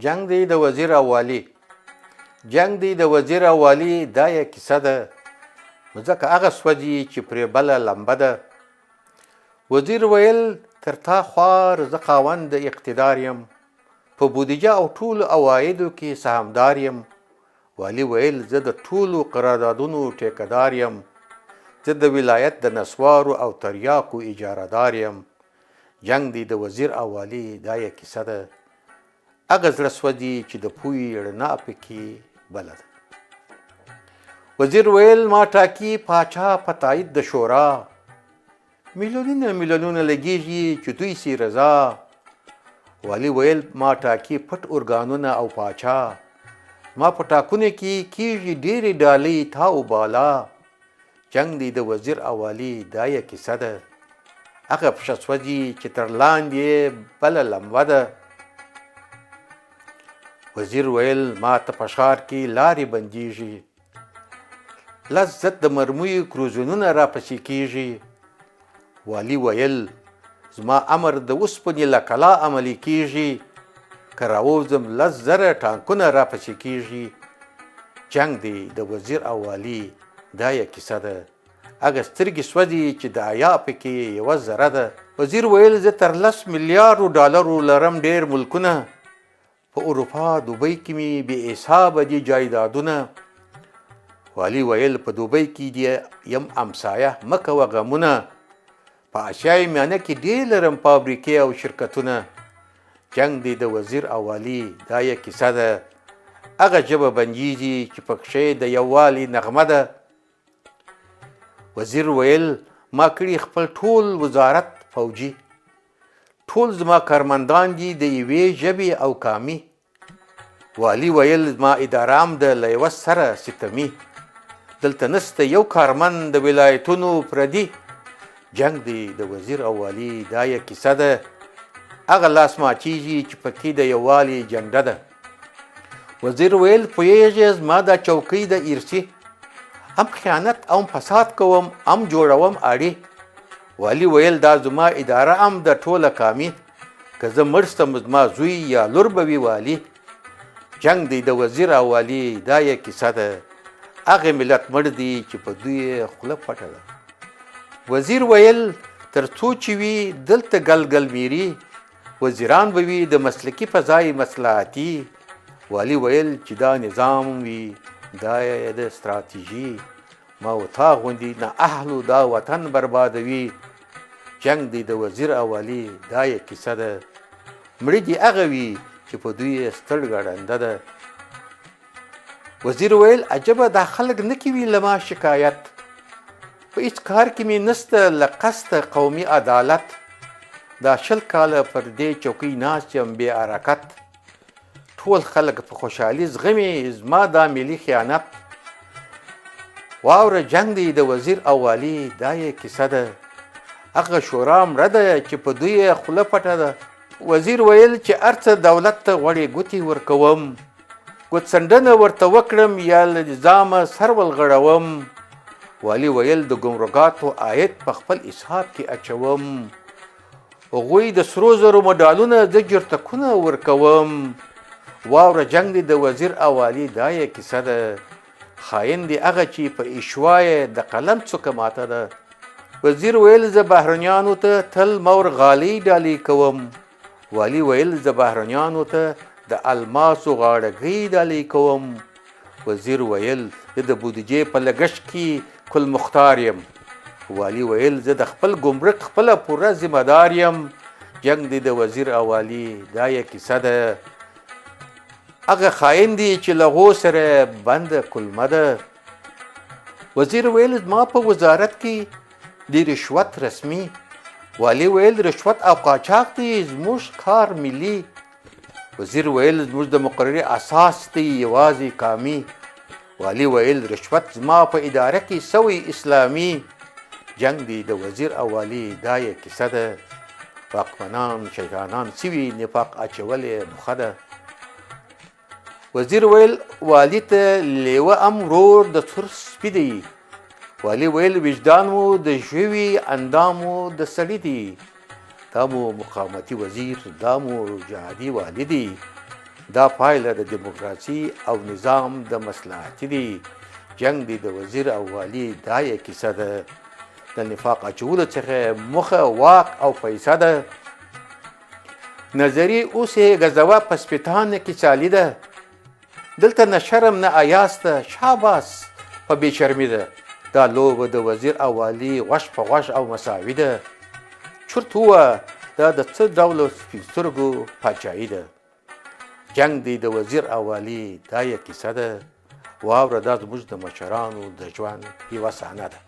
جنگ دی د وزیر او والي. جنگ دی د وزیر او والي دا یې کیسه ده، ځکه هغه سوځي چې پرې بله لمبه ده. وزیر ویل تر تا خوار زه خاوند د اقتدار یم، په بودیجه او ټولو عوایدو کې سهامدار یم. والي ویل زه د ټولو قراردادونو ټیکهدار یم، زه د ولایت د نسوارو او تریاکو اجاره دار یم. جنگ دی د وزیر او والي دا یې کیسه ده، هغه زړه سوځي چې د پوی رڼا پکې بله ده. وزیر ویل ما ټاکي پاچا په تایید د شورا، میلیونونه میلیونونه لګیږي چې دوی سي رضا. والي ویل ما ټاکي پټ ارګانونه او پاچا، ما په ټاکنو کې کیږي ډېرې ډالۍ تا او بالا. جنگ دی د وزیر او والي دا یې کیسه ده، هغه پښه سوځي چې تر لاندې بله لمبه ده. وزیر ویل ما ته په ښار کې لارې بندیږي، لذت د مرمیو کروزونونه راپسې کیږي. والي ویل زما امر د اوسپنې له کلا عملي کیږي، که راووځم 10,000 ټانکونه راپسې کیږي. جنگ دی د وزیر او والي دا یې کیسه ده، هغه سترګې سوځي چې د حیا پکې یوه ذره ده. وزیر ویل زه تر 10 میلیارډو ډالرو لرم ډېر ملکونه، په اروپا دوبۍ کې مې بې حسابه دي جایدادونه. والي ویل په دوبۍ کې دي یم امسایه مه کوه غمونه، په اشیای میانه کې ډېر لرم فابریکې او شرکتونه. جنگ دی د وزیر او والي دا یې کیسه ده، هغه ژبه بندیږي چې پکښې د یووالي نغمه ده. وزیر ویل ما کړي خپل ټول وزارت فوجي، ټول زما کارمندان دي د یوې ژبې او قامي. والي ویل زما اداره هم د له یوه سره ستمي، دلته نسته یو کارمند د ولایتونو پردي. جنگ دی د وزیر او والي دا یې کیسه ده، هغه لاس ماتیږي چې پکې د یووالي جنډه ده. وزیر ویل پوهیږې زما دا چوکۍ د ارسي، هم خیانت او فساد کوم هم جوړوم اړې. والي ویل دا زما اداره هم د ټوله قامي، که زه مړ شم زما زوی یا لور به وي والي. جنگ دی د وزیر او والي دا یې کیسه ده، هغه ملت مړ دی چې په دوی خوله پټه ده. وزیر ویل تر څو چې وي دلته ګلګل میري، وزیران به وي د مسلکي په ځای مصلحتي. والي ویل چې دا نظام وي دا یې د ستراتیژي، ما و تا غوندي نه اهلو دا وطن بربادوي. جنگ دی د وزیر او والي دا یې کیسه ده، مړه دي هغه وي چې په دوی ستړ ګړنده ده. وزیر ویل عجبه دا خلک نه کوي له ما شکایت، په هیڅ کار کې مې نسته له قصده قومي عدالت. دا 20 کاله پر دې چوکۍ ناست یم بې حرکت، ټول خلک په خوشحالي زغمي زما دا ملي خیانت. واوره جنگ دی د وزیر او والي دا یې کیسه ده، هغه شورا مړه ده چې په دوی خوله پټه ده. وزیر ویل چې هر څه دولت ته غوړې ګوتې ورکوم، ګوتڅنډنه ورته وکړم یا له نظامه سر ولغړوم. والي ویل د ګمرکاتو عاید په خپل حساب کې اچوم، هغوی د سرو زرو مډالونه زه جرتکونه ورکوم. واوره جنگ دی د وزیر او والي دا یې کیسه ده، خاین دی هغه چې په اشوا یې د قلم څوکه ماته ده. وزیر ویل زه بهرنیانو ته تل مور غالۍ ډالۍ کوم. والي ویل زه بهرنیانو ته د الماسو غاړګۍ ډالۍ کوم. وزیر ویل زه د بودیجې په لګښت کې کل مختار یم. والي ویل زه د خپل ګمرک خپله پوره ذمه دار یم. جنگ دی د وزیر او والي دا یې کیسه ده، هغه خاین دی چې له هغو سره بنده کلمه ده. وزیر ویل زما په وزارت کې د رشوت رسمي. والي ویل رشوت او قاچاق دی زموږ کار ملي. وزیر ویل زموږ د مقررې اساس دی یوازې قامي. والي ویل رشوت زما په اداره کې سوی اسلامي. جنگ دی د وزیر او والي دا یې کیسه ده، واکمنان شیطانان سوي نفاق اچولې مخه ده. وزیر ویل والي ته لیوه ام ورور د سور سپي دی. والي ویل وجدان مو د ژوي اندام مو د سړي دی. دا مو مقاومتي وزیر، دا مو جهادي والي دی. دا پایله د دیموکراسي او نظام د مصلحتي دی. جنگ دی د وزیر او والي دا یې کیسه ده. د نفاق اچولو څخه موخه واک او پیسه ده. نظری اوس یې ګزوه په سپیتانه کې چالي ده. دلته نه شرم نه ایاسته شاباس په بې شرمي ده. دا لوبه د وزیر او والي غوښ په غوښ او مساوي ده. چورت ووه دا د څه ډول سپین سترګو پاچاهي ده. جنگ دی د وزیر او والي دا یې کیسه ده. واوره دا زموږ د مشرانو د ژوند یوه صحنه ده.